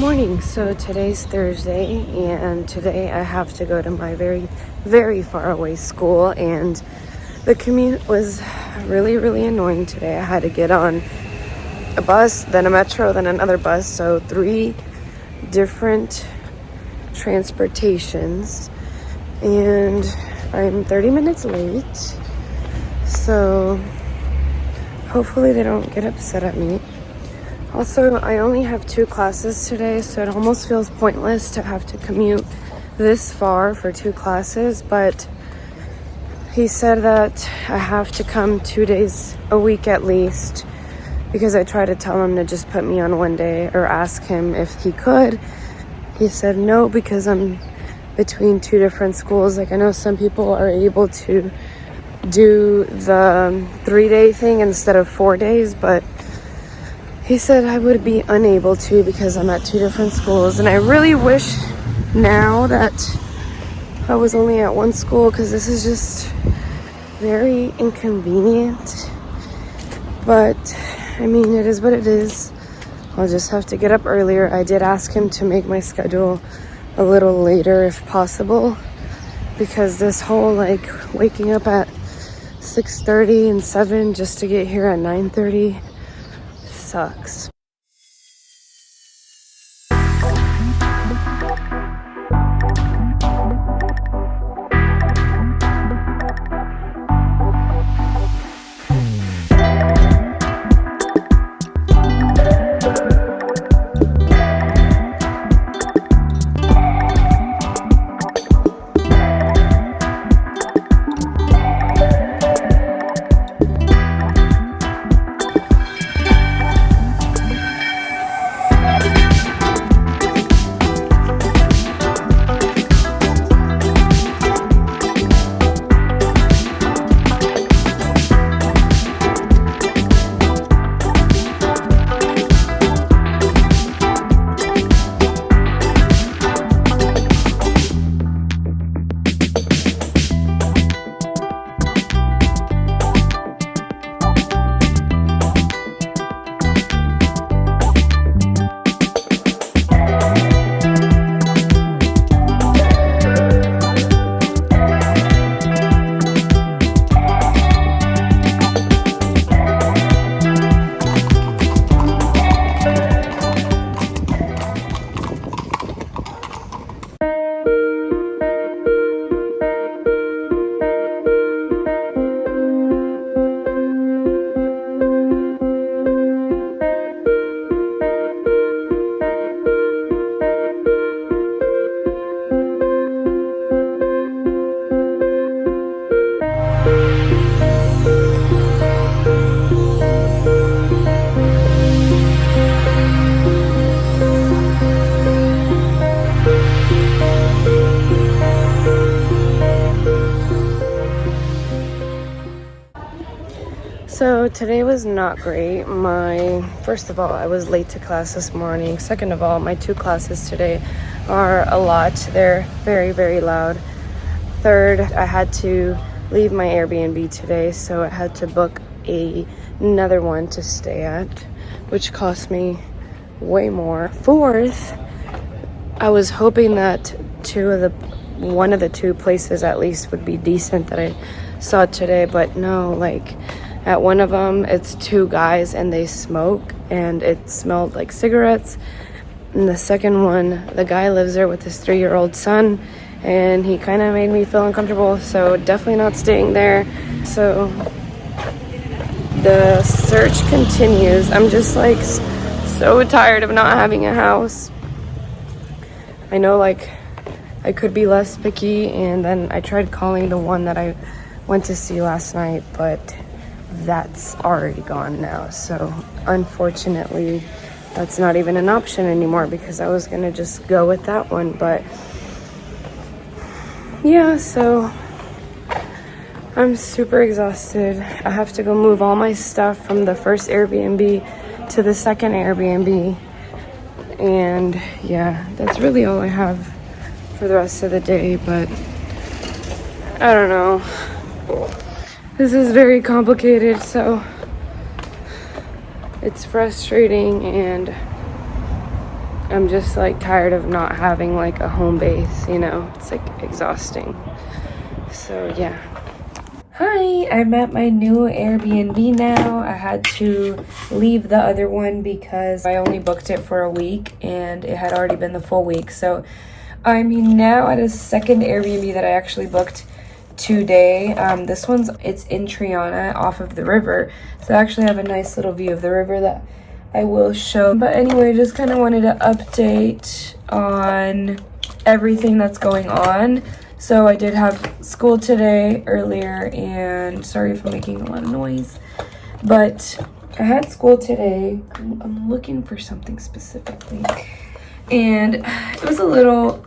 morning. So today's Thursday, and today I have to go to my very, very far away school, and the commute was really, really annoying today. I had to get on a bus, then a metro, then another bus, so 3 different transportations, and I'm 30 minutes late, so hopefully they don't get upset at me. Also, I only have 2 classes today, so it almost feels pointless to have to commute this far for 2 classes, but he said that I have to come 2 days a week at least, because I tried to tell him to just put me on one day or ask him if he could. He said no, because I'm between 2 different schools. Like, I know some people are able to do the 3-day thing instead of 4 days, but he said I would be unable to because I'm at 2 different schools. And I really wish now that I was only at one school, because this is just very inconvenient. But I mean, it is what it is. I'll just have to get up earlier. I did ask him to make my schedule a little later if possible, because this whole like waking up at 6:30 and 7 just to get here at 9:30 sucks. So today was not great. First of all, I was late to class this morning. Second of all, my 2 classes today are a lot. They're very, very loud. Third, I had to leave my Airbnb today, so I had to book another one to stay at, which cost me way more. Fourth, I was hoping that one of the 2 places at least would be decent that I saw today, but no, like at one of them, it's 2 guys and they smoke and it smelled like cigarettes. And the second one, the guy lives there with his 3-year-old son, and he kind of made me feel uncomfortable, so definitely not staying there. So the search continues. I'm just like so tired of not having a house. I know like I could be less picky, and then I tried calling the one that I went to see last night, but that's already gone now. So unfortunately, that's not even an option anymore, because I was gonna just go with that one. But yeah, so I'm super exhausted. I have to go move all my stuff from the first Airbnb to the second Airbnb. And yeah, that's really all I have for the rest of the day. But I don't know. This is very complicated, so it's frustrating, and I'm just like tired of not having like a home base, you know, it's like exhausting. So yeah. Hi, I'm at my new Airbnb now. I had to leave the other one because I only booked it for a week and it had already been the full week. So I'm now at a second Airbnb that I actually booked today. This it's in Triana off of the river. So I actually have a nice little view of the river that I will show. But anyway, just kind of wanted to update on everything that's going on. So I did have school today earlier, and sorry if I'm making a lot of noise, but I had school today. I'm looking for something specifically, and it was a little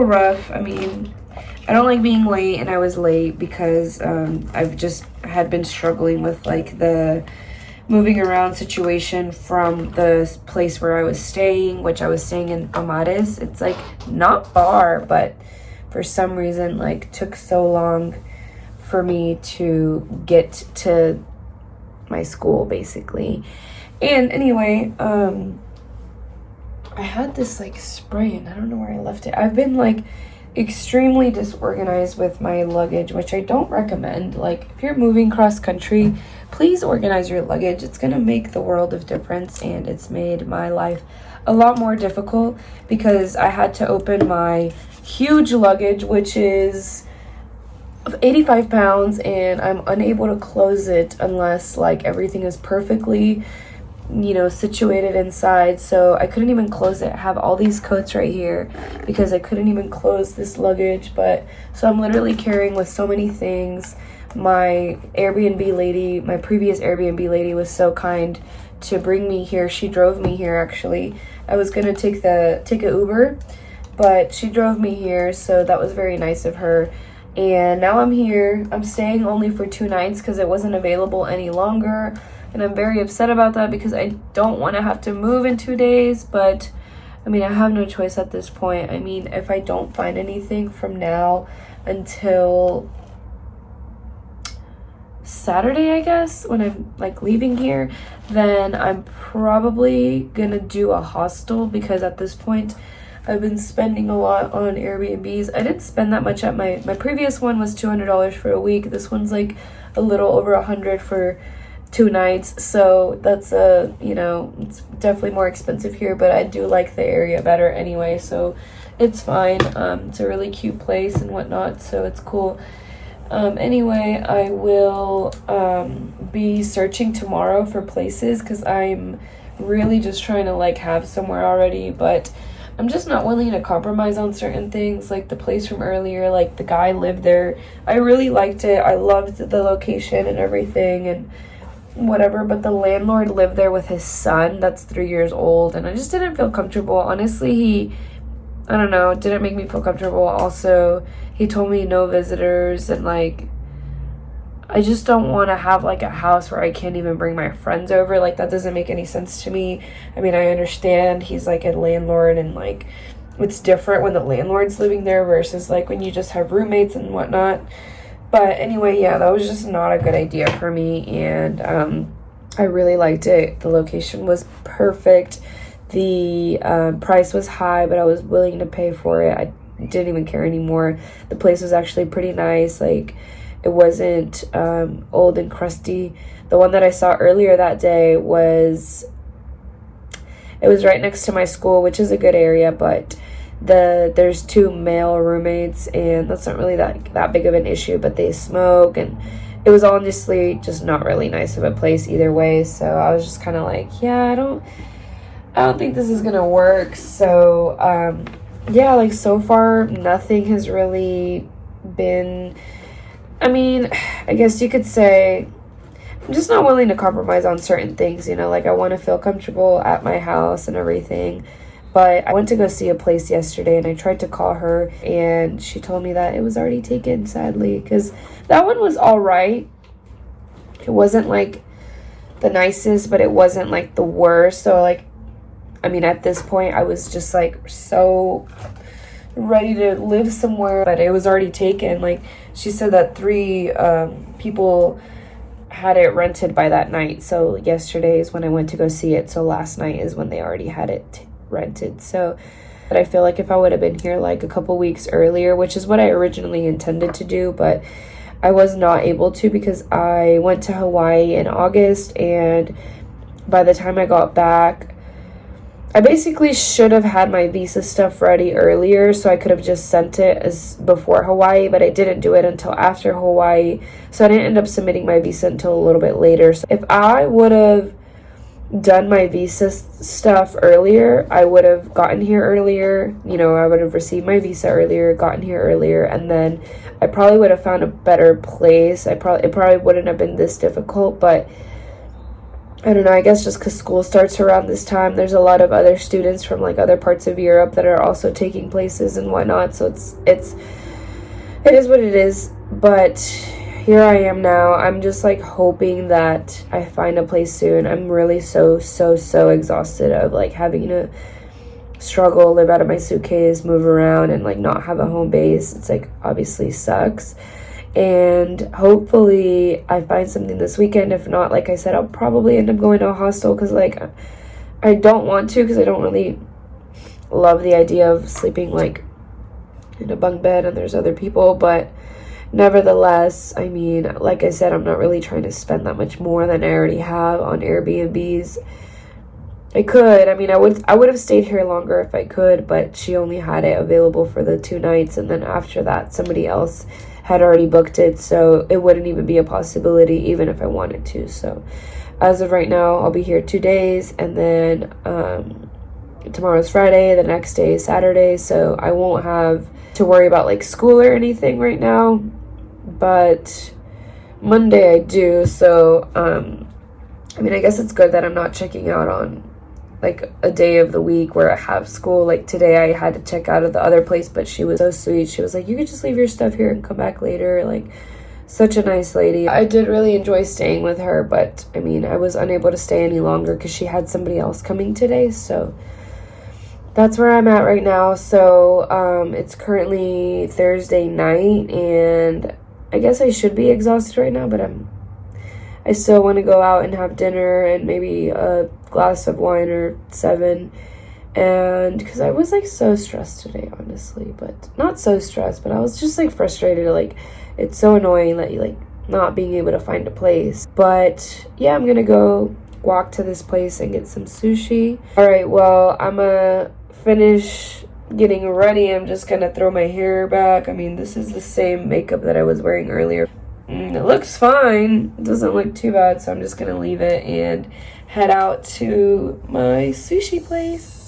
rough. I mean, I don't like being late, and I was late because I've just had been struggling with like the moving around situation from the place where I was staying, which I was staying in Amares. It's like not far, but for some reason like took so long for me to get to my school basically. And anyway, I had this like spray and I don't know where I left it. I've been like extremely disorganized with my luggage, which I don't recommend. Like if you're moving cross country, please organize your luggage. It's gonna make the world of difference, and it's made my life a lot more difficult because I had to open my huge luggage, which is 85 pounds, and I'm unable to close it unless like everything is perfectly, you know, situated inside. So I couldn't even close it. I have all these coats right here because I couldn't even close this luggage. But so I'm literally carrying with so many things. My Airbnb lady, my previous Airbnb lady was so kind to bring me here. She drove me here actually. I was gonna take a Uber, but she drove me here, so that was very nice of her. And now I'm here. I'm staying only for 2 nights because it wasn't available any longer, and I'm very upset about that because I don't want to have to move in 2 days. But I mean, I have no choice at this point. I mean, if I don't find anything from now until Saturday, I guess, when I'm like leaving here, then I'm probably gonna do a hostel because at this point I've been spending a lot on Airbnbs. I didn't spend that much at my previous one was $200 for a week. This one's like a little over $100 for 2 nights. So that's you know, it's definitely more expensive here, but I do like the area better anyway, so it's fine. It's a really cute place and whatnot, so it's cool. Anyway, I will be searching tomorrow for places because I'm really just trying to like have somewhere already, but I'm just not willing to compromise on certain things. Like the place from earlier, like the guy lived there. I really liked it. I loved the location and everything and whatever, but the landlord lived there with his son that's 3 years old, and I just didn't feel comfortable. Honestly, I don't know, it didn't make me feel comfortable. Also, he told me no visitors, and like I just don't want to have like a house where I can't even bring my friends over. Like that doesn't make any sense to me. I mean, I understand he's like a landlord and like it's different when the landlord's living there versus like when you just have roommates and whatnot. But anyway, yeah, that was just not a good idea for me, and I really liked it. The location was perfect. The price was high, but I was willing to pay for it. I didn't even care anymore. The place was actually pretty nice. Like it wasn't old and crusty. The one that I saw earlier that day it was right next to my school, which is a good area, but there's 2 male roommates, and that's not really that big of an issue, but they smoke, and it was honestly just not really nice of a place either way. So I was just kind of like, yeah, I don't think this is gonna work. So yeah, like so far nothing has really been, I mean, I guess you could say I'm just not willing to compromise on certain things, you know, like I want to feel comfortable at my house and everything. But I went to go see a place yesterday, and I tried to call her, and she told me that it was already taken, sadly, because that one was all right. It wasn't like the nicest, but it wasn't like the worst. So like, I mean, at this point I was just like so ready to live somewhere, but it was already taken. Like she said that 3 people had it rented by that night. So yesterday is when I went to go see it. So last night is when they already had it rented. So but I feel like if I would have been here like a couple weeks earlier, which is what I originally intended to do, but I was not able to because I went to Hawaii in August, and by the time I got back, I basically should have had my visa stuff ready earlier, so I could have just sent it as before Hawaii, but I didn't do it until after Hawaii, so I didn't end up submitting my visa until a little bit later. So if I would have done my visa stuff earlier, I would have gotten here earlier, you know, I would have received my visa earlier, gotten here earlier, and then I probably would have found a better place. It probably wouldn't have been this difficult, but I don't know, I guess just because school starts around this time, there's a lot of other students from like other parts of Europe that are also taking places and whatnot, so it is what it is. But here I am now. I'm just like hoping that I find a place soon. I'm really so exhausted of like having to struggle, live out of my suitcase, move around, and like not have a home base. It's like obviously sucks. And hopefully I find something this weekend. If not, like I said, I'll probably end up going to a hostel because like I don't want to, because I don't really love the idea of sleeping like in a bunk bed and there's other people. But nevertheless, I mean, like I said, I'm not really trying to spend that much more than I already have on Airbnbs. I could, I mean, I would have stayed here longer if I could, but she only had it available for the 2 nights, and then after that somebody else had already booked it, so it wouldn't even be a possibility even if I wanted to. So as of right now, I'll be here 2 days, and then tomorrow's Friday, the next day is Saturday, so I won't have to worry about like school or anything right now, but Monday I do. So I mean, I guess it's good that I'm not checking out on like a day of the week where I have school. Like today I had to check out of the other place, but she was so sweet. She was like, you could just leave your stuff here and come back later. Like, such a nice lady. I did really enjoy staying with her, but I mean, I was unable to stay any longer because she had somebody else coming today. So that's where I'm at right now. So it's currently Thursday night, and I guess I should be exhausted right now, but I still want to go out and have dinner and maybe a glass of wine or 7, and because I was like so stressed today, honestly. But not so stressed, but I was just like frustrated. Like, it's so annoying that you like not being able to find a place. But yeah, I'm gonna go walk to this place and get some sushi. All right, well, I'm gonna finish getting ready. I'm just gonna throw my hair back. I mean, this is the same makeup that I was wearing earlier. It looks fine. It doesn't look too bad, so I'm just gonna leave it and head out to my sushi place.